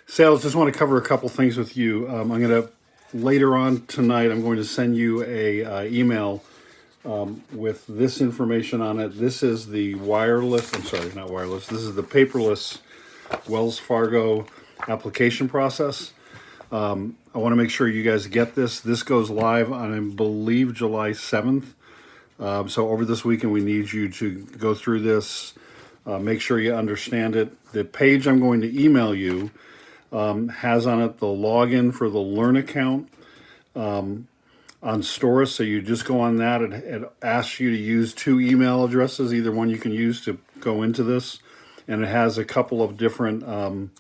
Sales, just want to cover a couple things with you. I'm going to later on tonight. I'm going to send you a email with this information on it. This is the wireless. I'm sorry, not wireless. This is the paperless Wells Fargo application process. I want to make sure you guys get this. This goes live on, I believe, July 7th. So over this weekend, we need you to go through this, make sure you understand it. The page I'm going to email you has on it the login for the Learn account on Storus. So you just go on that. It asks you to use two email addresses, either one you can use to go into this. And it has a couple of different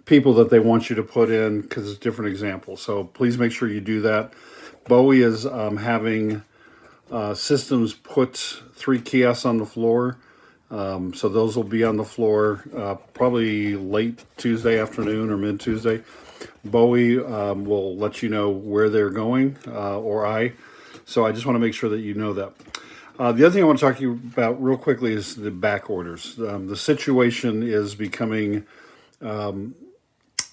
people that they want you to put in because it's different examples. So please make sure you do that. Bowie is having systems put 3 kiosks on the floor. So those will be on the floor probably late Tuesday afternoon or mid Tuesday. Bowie will let you know where they're going, or I. So I just want to make sure that you know that. The other thing I want to talk to you about real quickly is the back orders. The situation is becoming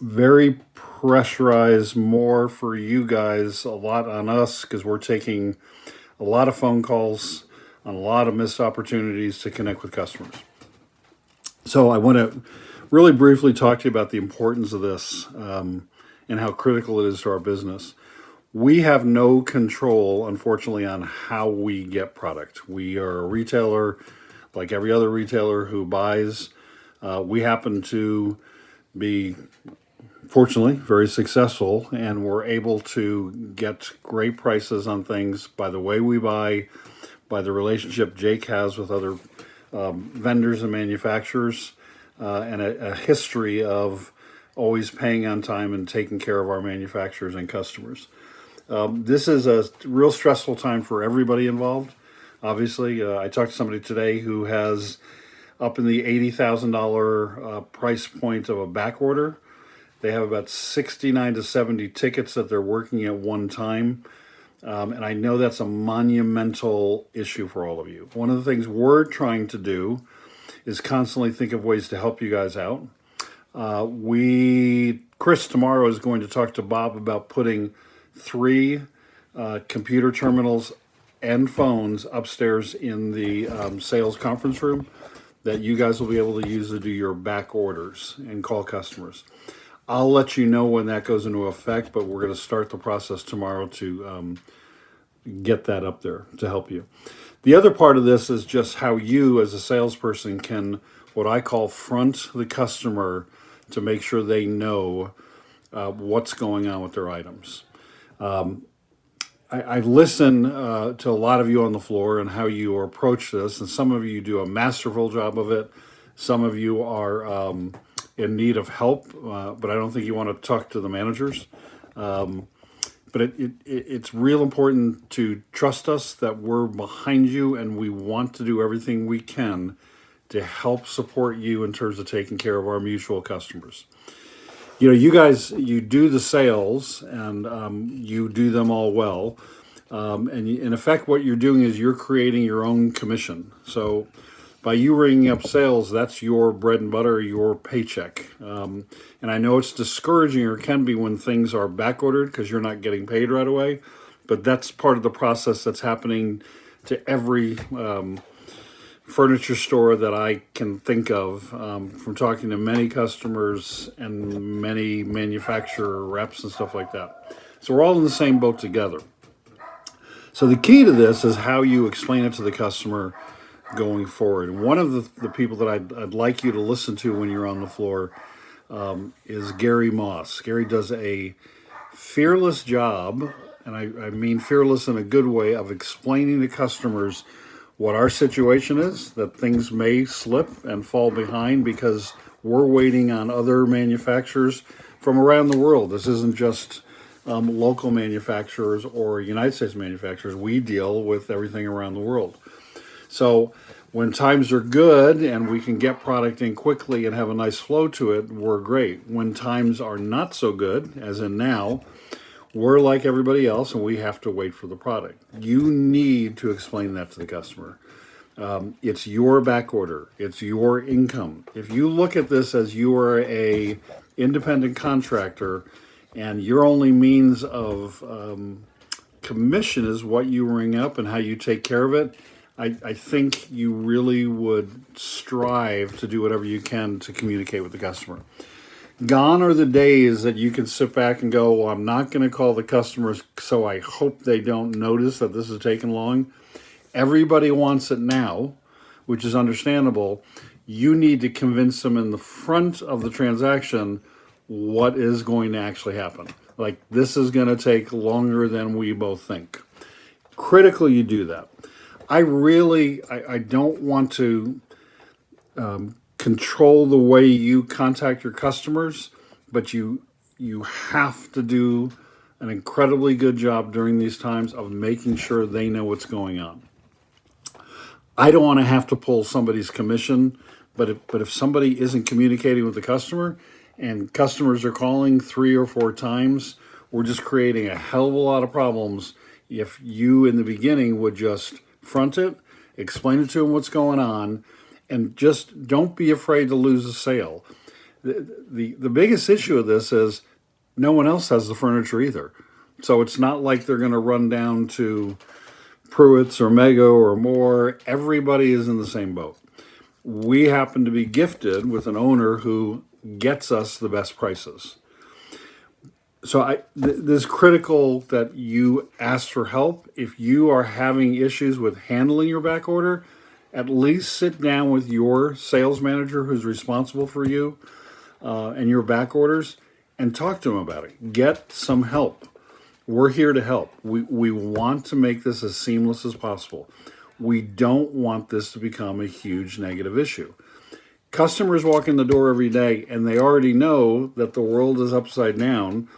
very pressurized, more for you guys, a lot on us, because we're taking a lot of phone calls on a lot of missed opportunities to connect with customers. So I want to really briefly talk to you about the importance of this and how critical it is to our business. We have no control, unfortunately, on how we get product. We are a retailer like every other retailer who buys. We happen to be, fortunately, very successful, and we're able to get great prices on things by the way we buy, by the relationship Jake has with other vendors and manufacturers, and a history of always paying on time and taking care of our manufacturers and customers. This is a real stressful time for everybody involved. Obviously, I talked to somebody today who has up in the $80,000 price point of a back order. They have about 69 to 70 tickets that they're working at one time. And I know that's a monumental issue for all of you. One of the things we're trying to do is constantly think of ways to help you guys out. Chris tomorrow is going to talk to Bob about putting 3 computer terminals and phones upstairs in the sales conference room that you guys will be able to use to do your back orders and call customers. I'll let you know when that goes into effect, but we're going to start the process tomorrow to get that up there to help you. The other part of this is just how you as a salesperson can, what I call, front the customer to make sure they know what's going on with their items. I listen to a lot of you on the floor and how you approach this, and some of you do a masterful job of it. Some of you are in need of help, but I don't think you want to talk to the managers. But it's real important to trust us that we're behind you, and we want to do everything we can to help support you in terms of taking care of our mutual customers. You know, you guys, you do the sales, and you do them all well. And in effect, what you're doing is you're creating your own commission. So by you ringing up sales, that's your bread and butter, your paycheck. And I know it's discouraging, or can be, when things are back ordered because you're not getting paid right away. But that's part of the process that's happening to every furniture store that I can think of, from talking to many customers and many manufacturer reps and stuff like that. So we're all in the same boat together. So the key to this is how you explain it to the customer going forward. And one of the people that I'd like you to listen to when you're on the floor is Gary Moss. Gary does a fearless job, and I mean fearless in a good way, of explaining to customers what our situation is, that things may slip and fall behind because we're waiting on other manufacturers from around the world. This isn't just local manufacturers or United States manufacturers. We deal with everything around the world. So when times are good and we can get product in quickly and have a nice flow to it, we're great. When times are not so good, as in now, we're like everybody else and we have to wait for the product. You need to explain that to the customer. It's your back order. It's your income. If you look at this as you are a independent contractor and your only means of commission is what you ring up and how you take care of it, I think you really would strive to do whatever you can to communicate with the customer. Gone are the days that you can sit back and go, well, I'm not going to call the customers, so I hope they don't notice that this is taking long. Everybody wants it now, which is understandable. You need to convince them in the front of the transaction what is going to actually happen. Like, this is going to take longer than we both think. Critically, you do that. I don't want to control the way you contact your customers, but you have to do an incredibly good job during these times of making sure they know what's going on. I don't want to have to pull somebody's commission, but if somebody isn't communicating with the customer and customers are calling 3 or 4 times, we're just creating a hell of a lot of problems. If you in the beginning would just front it, explain it to them what's going on, and just don't be afraid to lose a sale. The biggest issue of this is no one else has the furniture either. So it's not like they're going to run down to Pruitt's or Mego or more. Everybody is in the same boat. We happen to be gifted with an owner who gets us the best prices. So this is critical that you ask for help. If you are having issues with handling your back order, at least sit down with your sales manager who's responsible for you and your back orders and talk to them about it. Get some help. We're here to help. We want to make this as seamless as possible. We don't want this to become a huge negative issue. Customers walk in the door every day and they already know that the world is upside down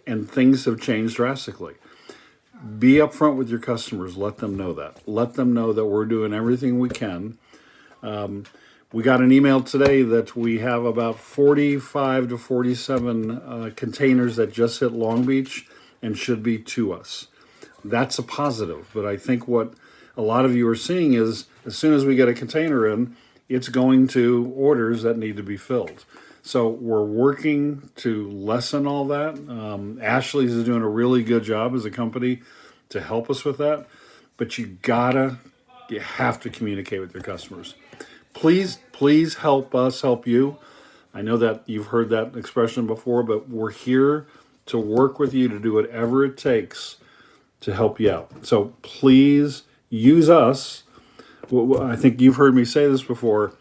and things have changed drastically. Be upfront with your customers. Let them know that. Let them know that we're doing everything we can. We got an email today that we have about 45 to 47 containers that just hit Long Beach and should be to us. That's a positive. But I think what a lot of you are seeing is as soon as we get a container in, it's going to orders that need to be filled. So we're working to lessen all that. Ashley's is doing a really good job as a company to help us with that. But you have to communicate with your customers. Please help us help you. I know that you've heard that expression before, but we're here to work with you to do whatever it takes to help you out. So please use us. I think you've heard me say this before.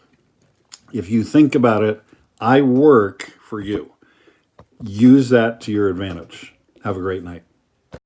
If you think about it, I work for you. Use that to your advantage. Have a great night.